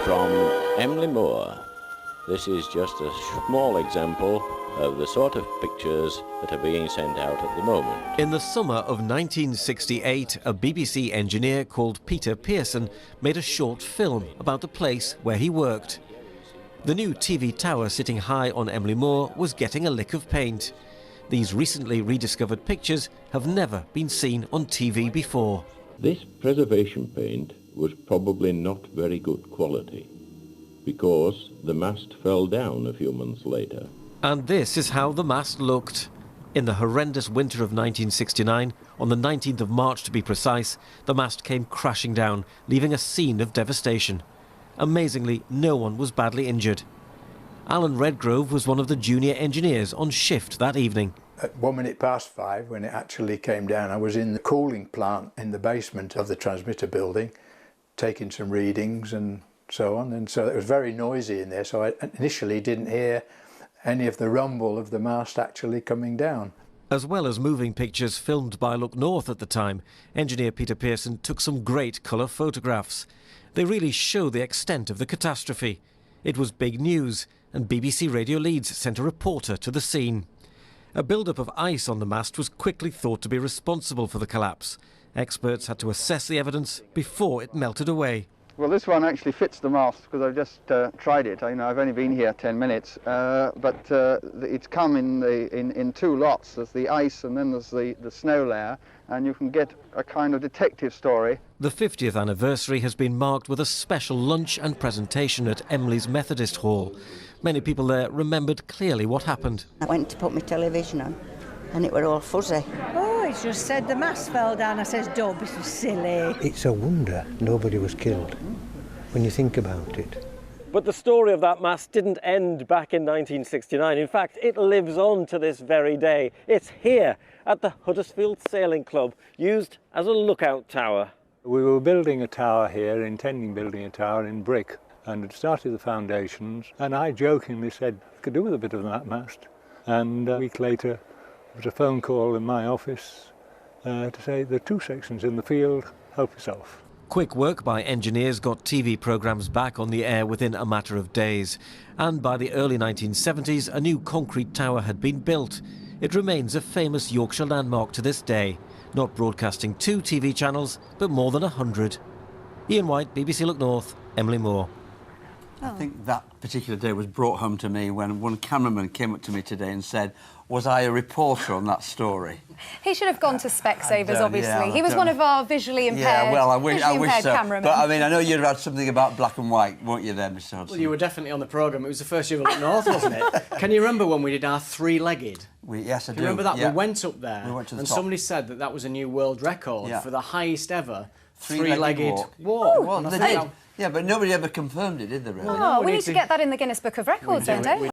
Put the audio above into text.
From Emley Moor, this is just a small example of the sort of pictures that are being sent out at the moment. In the summer of 1968, a BBC engineer called Peter Pearson made a short film about the place where he worked. The new TV tower sitting high on Emley Moor was getting a lick of paint. These recently rediscovered pictures have never been seen on TV before. This preservation paint was probably not very good quality because the mast fell down a few months later. And this is how the mast looked. In the horrendous winter of 1969, on the 19th of March to be precise, the mast came crashing down, leaving a scene of devastation. Amazingly, no one was badly injured. Alan Redgrove was one of the junior engineers on shift that evening. At 5:01, when it actually came down, I was in the cooling plant in the basement of the transmitter building, taking some readings and so on, and so it was very noisy in there, so I initially didn't hear any of the rumble of the mast actually coming down. As well as moving pictures filmed by Look North at the time, engineer Peter Pearson took some great colour photographs. They really show the extent of the catastrophe. It was big news, and BBC Radio Leeds sent a reporter to the scene. A build-up of ice on the mast was quickly thought to be responsible for the collapse. Experts had to assess the evidence before it melted away. Well, this one actually fits the mast because I've just tried it. I've only been here 10 minutes, but it's come in two lots. There's the ice and then there's the snow layer, and you can get a kind of detective story. The 50th anniversary has been marked with a special lunch and presentation at Emley's Methodist Hall. Many people there remembered clearly what happened. I went to put my television on and it were all fuzzy. Oh, it just said the mast fell down. I says, don't be so silly. It's a wonder nobody was killed when you think about it. But the story of that mast didn't end back in 1969. In fact, it lives on to this very day. It's here at the Huddersfield Sailing Club, used as a lookout tower. We were building a tower here, intending building a tower in brick, and had started the foundations, and I jokingly said I could do with a bit of that mast. And a week later, there was a phone call in my office to say there are 2 sections in the field, help yourself. Quick work by engineers got TV programmes back on the air within a matter of days. And by the early 1970s, a new concrete tower had been built. It remains a famous Yorkshire landmark to this day, not broadcasting 2 TV channels, but more than 100. Ian White, BBC Look North, Emley Moor. I think that particular day was brought home to me when one cameraman came up to me today and said, was I a reporter on that story? He should have gone to Specsavers, obviously. Yeah, he was one of our visually impaired, yeah, well, I wish so. cameramen. But I mean, I know you'd had something about black and white, weren't you there, Mr. Hudson? Well, you were definitely on the programme. It was the first year of Look North, wasn't it? Can you remember when we did our three-legged? Yes, I do. You remember that? Yeah. We went up there, we went to the and top. somebody said that that was a new world record for the highest ever three-legged walk. walk. Yeah, but nobody ever confirmed it, did they, really? Oh, we need to get that in the Guinness Book of Records, don't we?